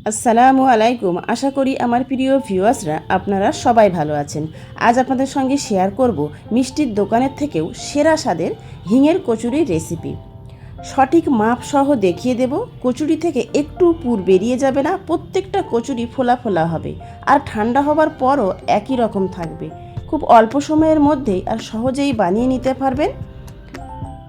আসসালামু আলাইকুম। আশা করি আমার প্রিয় ভিউয়ার্সরা আপনারা সবাই ভালো আছেন। আজ আপনাদের সঙ্গে শেয়ার করব মিষ্টির দোকানের থেকেও সেরা স্বাদের হিঙের কচুরির রেসিপি। সঠিক মাপ সহ দেখিয়ে দেব। কচুরি থেকে একটু পুর বেরিয়ে যাবে না, প্রত্যেকটা কচুরি ফোলা ফোলা হবে আর ঠান্ডা হবার পরও একই রকম থাকবে। খুব অল্প সময়ের মধ্যেই আর সহজেই বানিয়ে নিতে পারবেন।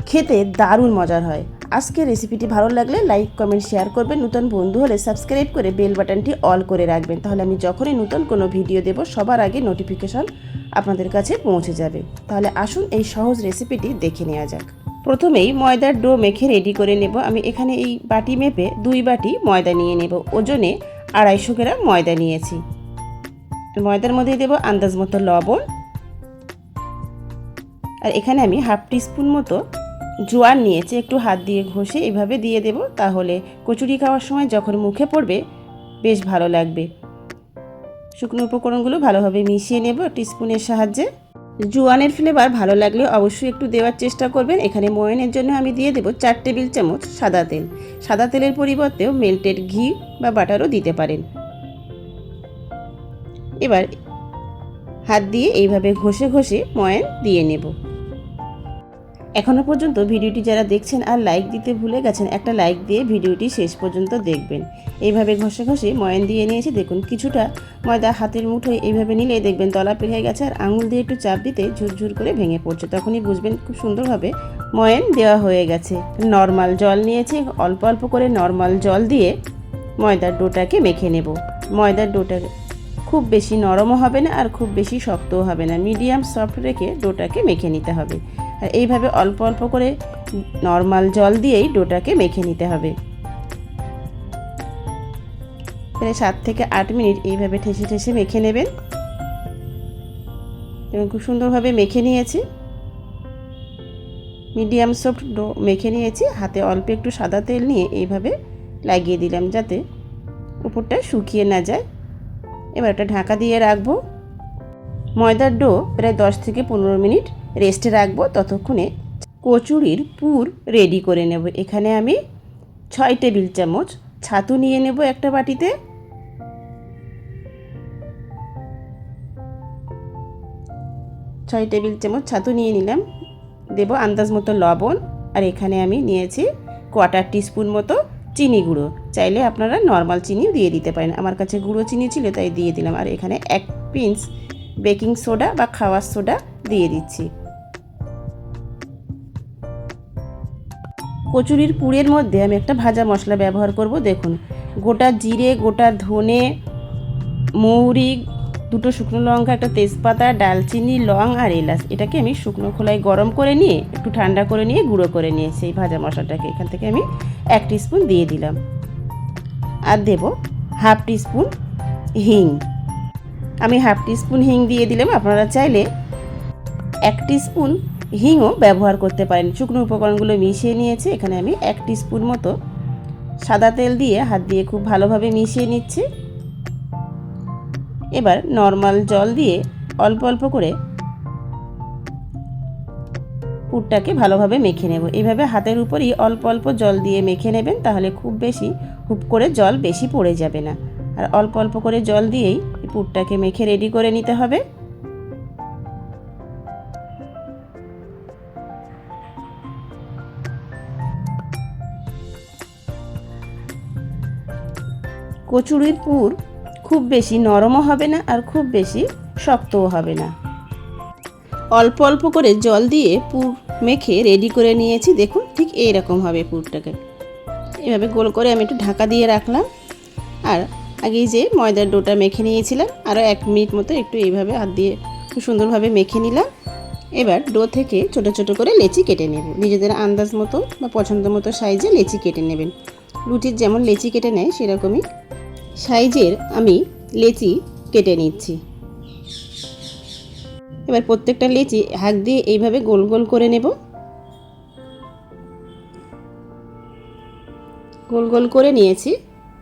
খেতে দারুণ মজার হয়। আজকের রেসিপিটি ভালো লাগলে লাইক কমেন্ট শেয়ার করবেন। নতুন বন্ধু হলে সাবস্ক্রাইব করে বেল বাটনটি অল করে রাখবেন, তাহলে আমি যখনই নতুন কোনো ভিডিও দেব সবার আগে নোটিফিকেশন আপনাদের কাছে পৌঁছে যাবে। তাহলে আসুন এই সহজ রেসিপিটি দেখে নেওয়া যাক। প্রথমেই ময়দার ডো মেখে রেডি করে নেব। আমি এখানে এই বাটি মেপে 2 বাটি ময়দা নিয়ে নেব। ওজনে 250 গ্রাম ময়দা নিয়েছি। ময়দার মধ্যে দেব আন্দাজ মতো লবণ, আর এখানে আমি হাফ টিস্পুন মতো জোয়ান নিয়েছি। একটু হাত দিয়ে ঘষে এভাবে দিয়ে দেব, তাহলে কচুরি খাওয়ার সময় যখন মুখে পড়বে বেশ ভালো লাগবে। শুকনো উপকরণগুলো ভালোভাবে মিশিয়ে নেব টিস্পুনের সাহায্যে। জোয়ানের ফ্লেভার ভালো লাগলে অবশ্যই একটু দেওয়ার চেষ্টা করবেন। এখানে ময়নের জন্য আমি দিয়ে দেব 4 টেবিল চামচ সাদা তেল। সাদা তেলের পরিবর্তেও মেল্টেড ঘি বা বাটারও দিতে পারেন। এবার হাত দিয়ে এইভাবে ঘষে ঘষে ময়ন দিয়ে নেব। এখনও পর্যন্ত ভিডিওটি যারা দেখছেন আর লাইক দিতে ভুলে গেছেন, একটা লাইক দিয়ে ভিডিওটি শেষ পর্যন্ত দেখবেন। এইভাবে ঘষে ঘষে ময়ান দিয়ে নিয়েছি। দেখুন কিছুটা ময়দা হাতের মুঠোয় এইভাবে নিলে দেখবেন তলা পেরিয়ে গেছে, আর আঙুল দিয়ে একটু চাপ দিতে ঝুরঝুর করে ভেঙে পড়ছে। তখনই বুঝবেন খুব সুন্দরভাবে ময়ান দেওয়া হয়ে গেছে। নর্মাল জল নিয়েছি, অল্প অল্প করে নর্মাল জল দিয়ে ময়দার ডোটাকে মেখে নেব। ময়দার ডোটা খুব বেশি নরমও হবে না আর খুব বেশি শক্তও হবে না, মিডিয়াম সফট রেখে ডোটাকে মেখে নিতে হবে। আর এইভাবে অল্প অল্প করে নর্মাল জল দিয়েই ডোটাকে মেখে নিতে হবে। প্রায় 7 থেকে 8 মিনিট এইভাবে ঠেসে ঠেসে মেখে নেবেন। এবং খুব সুন্দরভাবে মেখে নিয়েছি, মিডিয়াম সফট ডো মেখে নিয়েছি। হাতে অল্প একটু সাদা তেল নিয়ে এইভাবে লাগিয়ে দিলাম যাতে উপরটা শুকিয়ে না যায়। এবার একটা ঢাকা দিয়ে রাখবো। ময়দার ডো প্রায় 10 থেকে 15 মিনিট রেস্টে রাখবো। ততক্ষণে কচুরির পুর রেডি করে নেব। এখানে আমি 6 টেবিল চামচ ছাতু নিয়ে নেব একটা বাটিতে। ছয় টেবিল চামচ ছাতু নিয়ে নিলাম। দেব আন্দাজ মতো লবণ, আর এখানে আমি নিয়েছি 1/4 টিস্পুন মতো চিনি গুঁড়ো। চাইলে আপনারা নর্মাল চিনিও দিয়ে দিতে পারেন, আমার কাছে গুঁড়ো চিনি ছিল তাই দিয়ে দিলাম। আর এখানে 1 পিঞ্চ বেকিং সোডা বা খাওয়ার সোডা দিয়ে দিচ্ছি। কচুরির পুরের মধ্যে আমি একটা ভাজা মশলা ব্যবহার করব। দেখুন গোটা জিরে, গোটা ধনে, মৌরি, 2টো শুকনো লঙ্কা, একটা তেজপাতা, ডালচিনি, লং আর এলাচ, এটাকে আমি শুকনো খোলায় গরম করে নিয়ে একটু ঠান্ডা করে নিয়ে গুঁড়ো করে নিয়ে সেই ভাজা মশলাটাকে এখান থেকে আমি 1 টিস্পুন দিয়ে দিলাম। আর দেব হাফ টিস্পুন হিং। আমি হাফ টিস্পুন হিং দিয়ে দিলাম। আপনারা চাইলে 1 টিস্পুন হিংও ব্যবহার করতে পারেন। শুকনো উপকরণগুলো মিশিয়ে নিয়েছি। এখানে আমি 1 টিস্পুন মতো সাদা তেল দিয়ে হাত দিয়ে খুব ভালোভাবে মিশিয়ে নিচ্ছি। এবার নর্মাল জল দিয়ে অল্প অল্প করে পুরটাকে ভালোভাবে মেখে নেব। এইভাবে হাতের উপরই অল্প অল্প জল দিয়ে মেখে নেবেন, তাহলে খুব বেশি হুপ করে জল বেশি পড়ে যাবে না। আর অল্প অল্প করে জল দিয়েই পুরটাকে মেখে রেডি করে নিতে হবে। কচুরির পুর খুব বেশি নরমও হবে না আর খুব বেশি শক্তও হবে না। অল্প অল্প করে জল দিয়ে পুর মেখে রেডি করে নিয়েছি। দেখুন ঠিক এইরকম হবে পুরটাকে। এভাবে গোল করে আমি একটু ঢাকা দিয়ে রাখলাম। আর আগেই যে ময়দার ডোটা মেখে নিয়েছিলাম, আরও 1 মিনিট মতো একটু এইভাবে হাত দিয়ে খুব সুন্দরভাবে মেখে নিলাম। এবার ডো থেকে ছোট ছোট করে লেচি কেটে নেব। নিজেদের আন্দাজ মতো বা পছন্দ মতো সাইজে লেচি কেটে নেবেন। রুটির যেমন লেচি কেটে নেয় সেরকমই সাইজের আমি লেচি কেটে নিচ্ছি। এবার প্রত্যেকটা লেচি হাত দিয়ে এইভাবে গোল গোল করে নেব। গোল গোল করে নিয়েছি,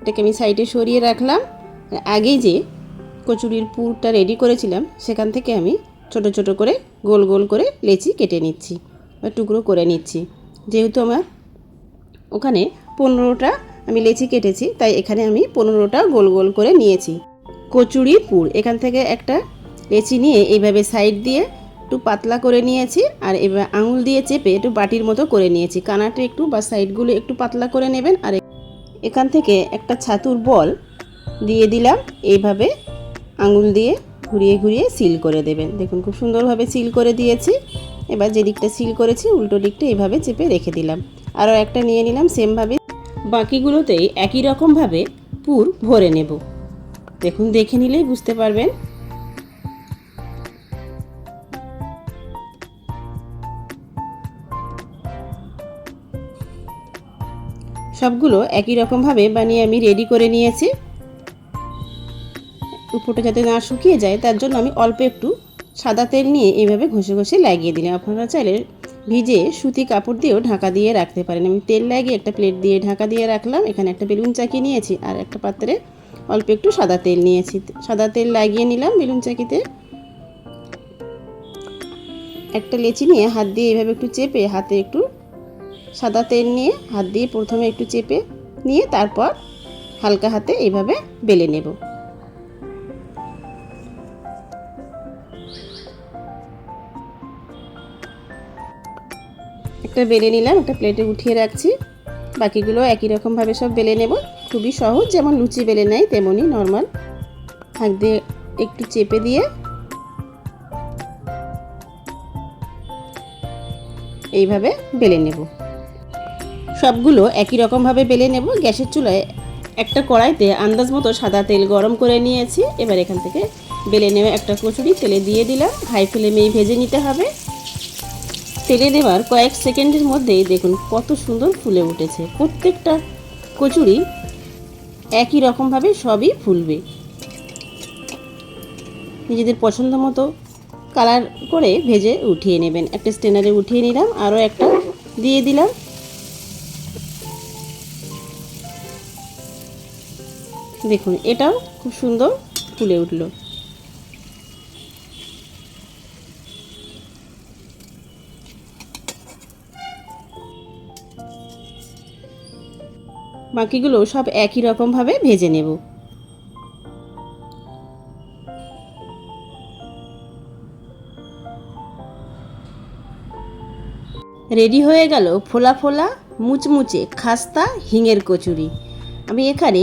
এটাকে আমি সাইডে সরিয়ে রাখলাম। আগেই যে কচুরির পুরটা রেডি করেছিলাম সেখান থেকে আমি ছোট ছোট করে গোল গোল করে লেচি কেটে নিচ্ছি বা টুকরো করে নিচ্ছি। যেহেতু আমার ওখানে 15টা আমি লেচি কেটেছি, তাই এখানে আমি 15টা গোল গোল করে নিয়েছি। কচুরির পুর, এখান থেকে একটা লেচি নিয়ে এইভাবে সাইড দিয়ে একটু পাতলা করে নিয়েছি, আর এবার আঙুল দিয়ে চেপে একটু বাটির মতো করে নিয়েছি। কানাটা একটু বা সাইডগুলো একটু পাতলা করে নেবেন। আর এখান থেকে একটা ছাতুর বল দিয়ে দিলাম, এইভাবে আঙুল দিয়ে ঘুরিয়ে ঘুরিয়ে সিল করে দেবেন। দেখুন খুব সুন্দরভাবে সিল করে দিয়েছি। এবার যে দিকটা সিল করেছি উল্টো দিকটা এইভাবে চেপে রেখে দিলাম। আরও একটা নিয়ে নিলাম সেমভাবে। বাকিগুলোতেই একই রকমভাবে পুর ভরে নেব। দেখুন দেখে নিলেই বুঝতে পারবেন। সবগুলো একই রকমভাবে বানিয়ে আমি রেডি করে নিয়েছি। উপরটা যাতে না শুকিয়ে যায় তার জন্য আমি অল্প একটু সাদা তেল নিয়ে এইভাবে ঘষে ঘষে লাগিয়ে দিলাম। আপনারা চাইলে ভিজে সুতি কাপড় দিয়েও ঢাকা দিয়ে রাখতে পারেন। আমি তেল লাগিয়ে একটা প্লেট দিয়ে ঢাকা দিয়ে রাখলাম। এখানে একটা বেলুন চাকি নিয়েছি আর একটা পাত্রে অল্প একটু সাদা তেল নিয়েছি। সাদা তেল লাগিয়ে নিলাম বেলুন চাকিতে। একটা লেচি নিয়ে হাত দিয়ে এইভাবে একটু চেপে, হাতে একটু সাদা তেল নিয়ে হাত দিয়ে প্রথমে একটু চেপে নিয়ে তারপর হালকা হাতে এইভাবে বেলে নেব। একটা বেলে নিলাম, একটা প্লেটে উঠিয়ে রাখছি। বাকিগুলো একই রকমভাবে সব বেলে নেব। খুবই সহজ, যেমন লুচি বেলে নেয় তেমনই নর্মাল। হাত দিয়ে একটু চেপে দিয়ে এইভাবে বেলে নেব। সবগুলো একই রকমভাবে বেলে নেব। গ্যাসের চুলায় একটা কড়াইতে আন্দাজ মতো সাদা তেল গরম করে নিয়েছি। এবার এখান থেকে বেলে নেওয়া একটা কচুরি তেলে দিয়ে দিলাম। হাই ফ্লেমেই ভেজে নিতে হবে। তেলে দেওয়ার কয়েক সেকেন্ডের মধ্যেই দেখুন কত সুন্দর ফুলে উঠেছে। প্রত্যেকটা কচুরি একই রকমভাবে সবই ফুলবে। নিজেদের পছন্দ মতো কালার করে ভেজে উঠিয়ে নেবেন। একটা স্ট্রেনারে উঠিয়ে নিলাম, আরও একটা দিয়ে দিলাম। দেখুন এটাও খুব সুন্দর ফুলে উঠল। বাকিগুলো সব একই রকমভাবে ভেজে নেব। রেডি হয়ে গেল ফোলা ফোলা মুচমুচে খাস্তা হিঙের কচুরি। আমি এখানে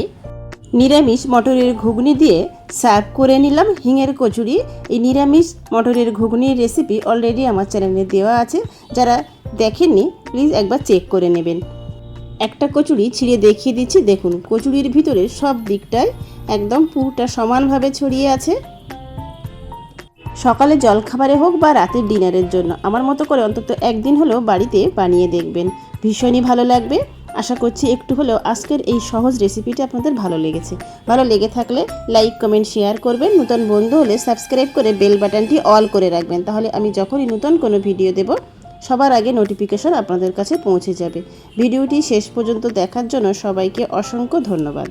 নিরামিষ মটরের ঘুগনি দিয়ে সার্ভ করে নিলাম হিঙের কচুরি। এই নিরামিষ মটরের ঘুগনির রেসিপি অলরেডি আমার চ্যানেলে দেওয়া আছে, যারা দেখেননি প্লিজ একবার চেক করে নেবেন। একটা কচুরি ছিঁড়ে দেখিয়ে দিচ্ছি। দেখুন কচুরির ভিতরে সব দিকটায় একদম পুরোটা সমানভাবে ছড়িয়ে আছে। সকালে জলখাবারে হোক বা রাতের ডিনারের জন্য আমার মতো করে অন্তত একদিন হলেও বাড়িতে বানিয়ে দেখবেন, ভীষণই ভালো লাগবে। আশা করছি একটু হলেও আজকের এই সহজ রেসিপিটা আপনাদের ভালো লেগেছে। ভালো লেগে থাকলে লাইক কমেন্ট শেয়ার করবেন। নতুন বন্ধু হলে সাবস্ক্রাইব করে বেল বাটনটি অল করে রাখবেন, তাহলে আমি যখনই নতুন কোনো ভিডিও দেব সবার আগে নোটিফিকেশন আপনাদের কাছে পৌঁছে যাবে। ভিডিওটি শেষ পর্যন্ত দেখার জন্য সবাইকে অসংখ্য ধন্যবাদ।